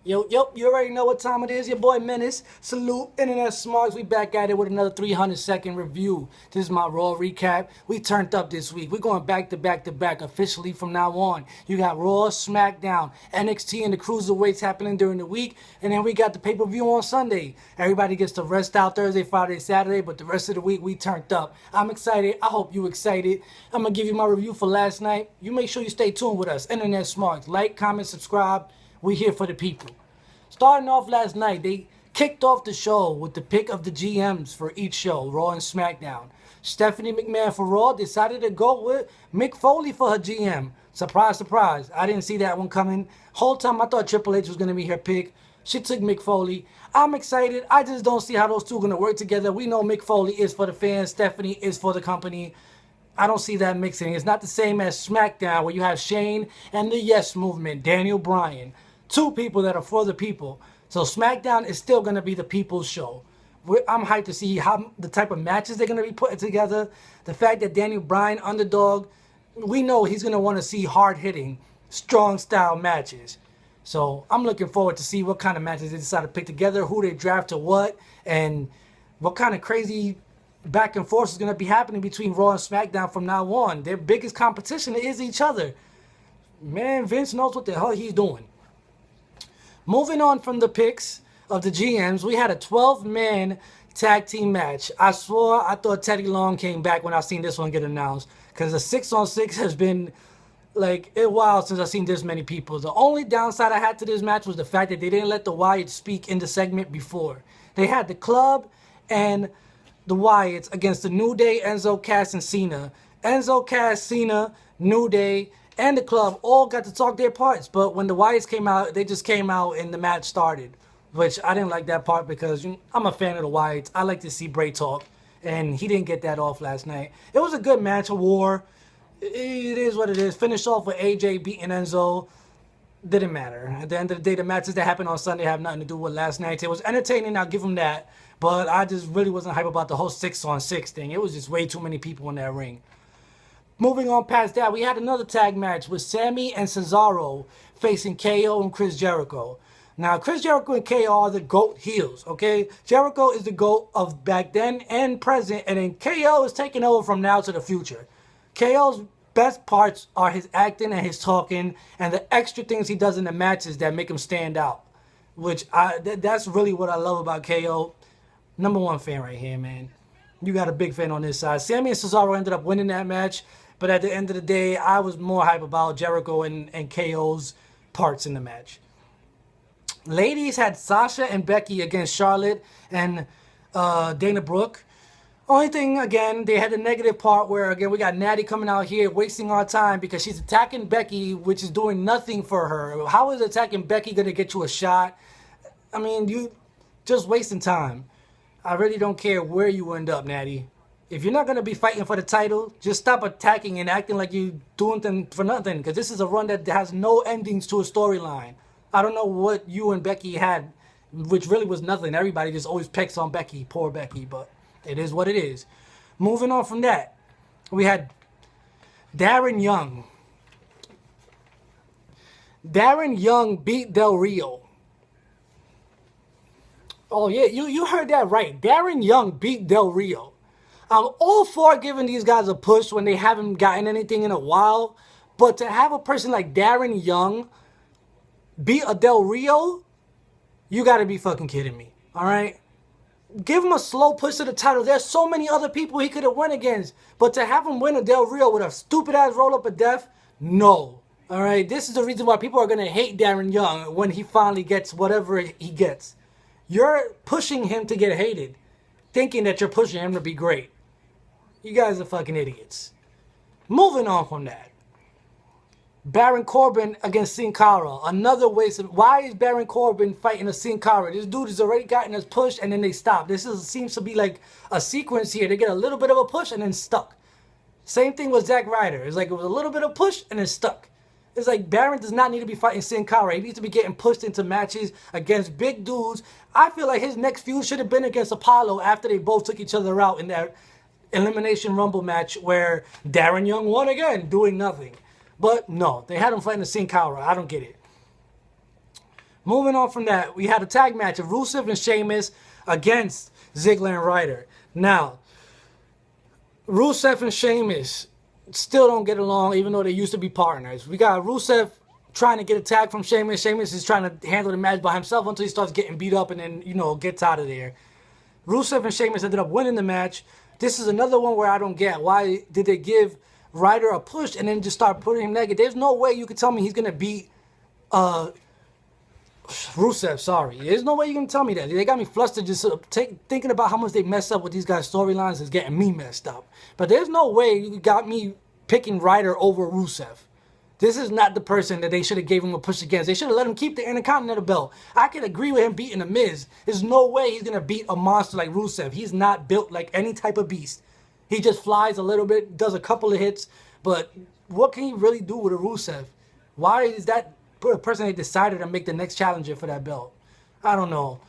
Yo, you already know what time it is. Your boy Menace. Salute, InternetSmarks. We back at it with another 300-second review. This is my Raw recap. We turned up this week. We're going back to back to back officially from now on. You got Raw, SmackDown, NXT, and the Cruiserweights happening during the week. And then we got the pay-per-view on Sunday. Everybody gets to rest out Thursday, Friday, Saturday, but the rest of the week we turned up. I'm excited. I hope you excited. I'm going to give you my review for last night. You make sure you stay tuned with us. InternetSmarks. Like, comment, subscribe. We here for the people. Starting off last night, they kicked off the show with the pick of the GMs for each show, Raw and SmackDown. Stephanie McMahon for Raw decided to go with Mick Foley for her GM. Surprise, surprise. I didn't see that one coming. Whole time I thought Triple H was going to be her pick. She took Mick Foley. I'm excited. I just don't see how those two are going to work together. We know Mick Foley is for the fans. Stephanie is for the company. I don't see that mixing. It's not the same as SmackDown where you have Shane and the Yes Movement, Daniel Bryan. Two people that are for the people. So SmackDown is still going to be the people's show. I'm hyped to see how the type of matches they're going to be putting together. The fact that Daniel Bryan, underdog, we know he's going to want to see hard-hitting, strong-style matches. So I'm looking forward to see what kind of matches they decide to pick together, who they draft to what, and what kind of crazy back and forth is going to be happening between Raw and SmackDown from now on. Their biggest competition is each other. Man, Vince knows what the hell he's doing. Moving on from the picks of the GMs, we had a 12-man tag team match. I thought Teddy Long came back when I seen this one get announced. Because the 6-on-6 has been like a while since I've seen this many people. The only downside I had to this match was the fact that they didn't let the Wyatts speak in the segment before. They had the Club and the Wyatts against the New Day, Enzo, Cass, and Cena. Enzo, Cass, Cena, New Day, and the Club all got to talk their parts, but when the Wyatts came out, they just came out and the match started, which I didn't like that part because I'm a fan of the Wyatts. I like to see Bray talk, and he didn't get that off last night. It was a good match, a war. It is what it is. Finished off with AJ beating Enzo. Didn't matter. At the end of the day, the matches that happened on Sunday have nothing to do with last night. It was entertaining, I'll give them that, but I just really wasn't hype about the whole 6-on-6 thing. It was just way too many people in that ring. Moving on past that, we had another tag match with Sammy and Cesaro facing KO and Chris Jericho. Now, Chris Jericho and KO are the GOAT heels, okay? Jericho is the GOAT of back then and present, and then KO is taking over from now to the future. KO's best parts are his acting and his talking and the extra things he does in the matches that make him stand out, which that's really what I love about KO. Number one fan right here, man. You got a big fan on this side. Sammy and Cesaro ended up winning that match. But at the end of the day, I was more hype about Jericho and KO's parts in the match. Ladies had Sasha and Becky against Charlotte and Dana Brooke. Only thing, again, they had the negative part where, again, we got Natty coming out here wasting our time because she's attacking Becky, which is doing nothing for her. How is attacking Becky going to get you a shot? I mean, you just wasting time. I really don't care where you end up, Natty. If you're not going to be fighting for the title, just stop attacking and acting like you're doing them for nothing. Because this is a run that has no endings to a storyline. I don't know what you and Becky had, which really was nothing. Everybody just always picks on Becky, poor Becky, but it is what it is. Moving on from that, we had Darren Young. Darren Young beat Del Rio. Oh yeah, you heard that right. Darren Young beat Del Rio. I'm all for giving these guys a push when they haven't gotten anything in a while. But to have a person like Darren Young beat a Del Rio, you got to be fucking kidding me. All right? Give him a slow push to the title. There's so many other people he could have won against. But to have him win a Del Rio with a stupid-ass roll-up of death, no. All right? This is the reason why people are going to hate Darren Young when he finally gets whatever he gets. You're pushing him to get hated, thinking that you're pushing him to be great. You guys are fucking idiots. Moving on from that. Baron Corbin against Sin Cara. Another waste of... Why is Baron Corbin fighting a Sin Cara? This dude has already gotten us pushed and then they stop. Seems to be like a sequence here. They get a little bit of a push and then stuck. Same thing with Zack Ryder. It's like it was a little bit of push and then stuck. It's like Baron does not need to be fighting Sin Cara. He needs to be getting pushed into matches against big dudes. I feel like his next feud should have been against Apollo after they both took each other out in that Elimination Rumble match where Darren Young won again, doing nothing. But no, they had him fighting the Sin Cara. I don't get it. Moving on from that, we had a tag match of Rusev and Sheamus against Ziggler and Ryder. Now, Rusev and Sheamus still don't get along, even though they used to be partners. We got Rusev trying to get a tag from Sheamus. Sheamus is trying to handle the match by himself until he starts getting beat up and then, gets out of there. Rusev and Sheamus ended up winning the match. This is another one where I don't get. Why did they give Ryder a push and then just start putting him negative? There's no way you could tell me he's going to beat Rusev, sorry. There's no way you can tell me that. They got me flustered just thinking about how much they mess up with these guys' storylines is getting me messed up. But there's no way you got me picking Ryder over Rusev. This is not the person that they should have gave him a push against. They should have let him keep the Intercontinental belt. I can agree with him beating The Miz. There's no way he's going to beat a monster like Rusev. He's not built like any type of beast. He just flies a little bit, does a couple of hits, but what can he really do with a Rusev? Why is that person they decided to make the next challenger for that belt? I don't know.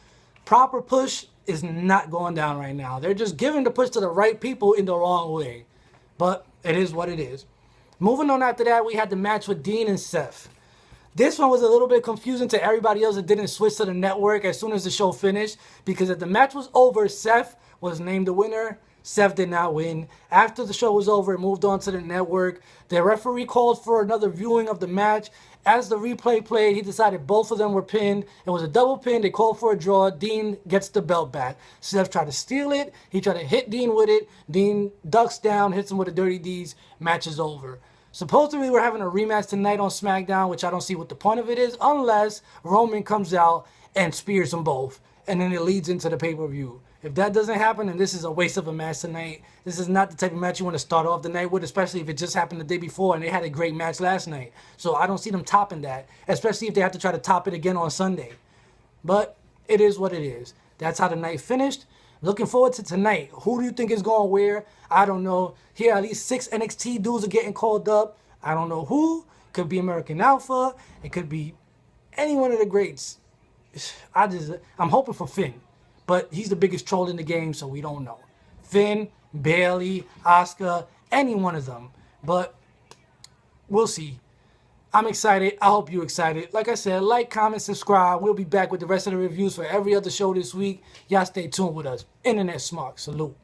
Proper push is not going down right now. They're just giving the push to the right people in the wrong way. But it is what it is. Moving on after that, we had the match with Dean and Seth. This one was a little bit confusing to everybody else that didn't switch to the network as soon as the show finished, because if the match was over, Seth was named the winner. Seth did not win. After the show was over, it moved on to the network. The referee called for another viewing of the match. As the replay played, he decided both of them were pinned. It was a double pin. They called for a draw. Dean gets the belt back. Seth tried to steal it. He tried to hit Dean with it. Dean ducks down, hits him with a Dirty Deeds. Match is over. Supposedly, we're having a rematch tonight on SmackDown, which I don't see what the point of it is, unless Roman comes out and spears them both, and then it leads into the pay-per-view. If that doesn't happen, then this is a waste of a match tonight. This is not the type of match you want to start off the night with, especially if it just happened the day before and they had a great match last night. So I don't see them topping that, especially if they have to try to top it again on Sunday. But it is what it is. That's how the night finished. Looking forward to tonight. Who do you think is going where? I don't know. Here, at least 6 NXT dudes are getting called up. I don't know who. Could be American Alpha. It could be any one of the greats. I'm hoping for Finn. But he's the biggest troll in the game, so we don't know. Finn, Bailey, Asuka, any one of them. But we'll see. I'm excited. I hope you're excited. Like I said, like, comment, subscribe. We'll be back with the rest of the reviews for every other show this week. Y'all stay tuned with us. InternetSmarks. Salute.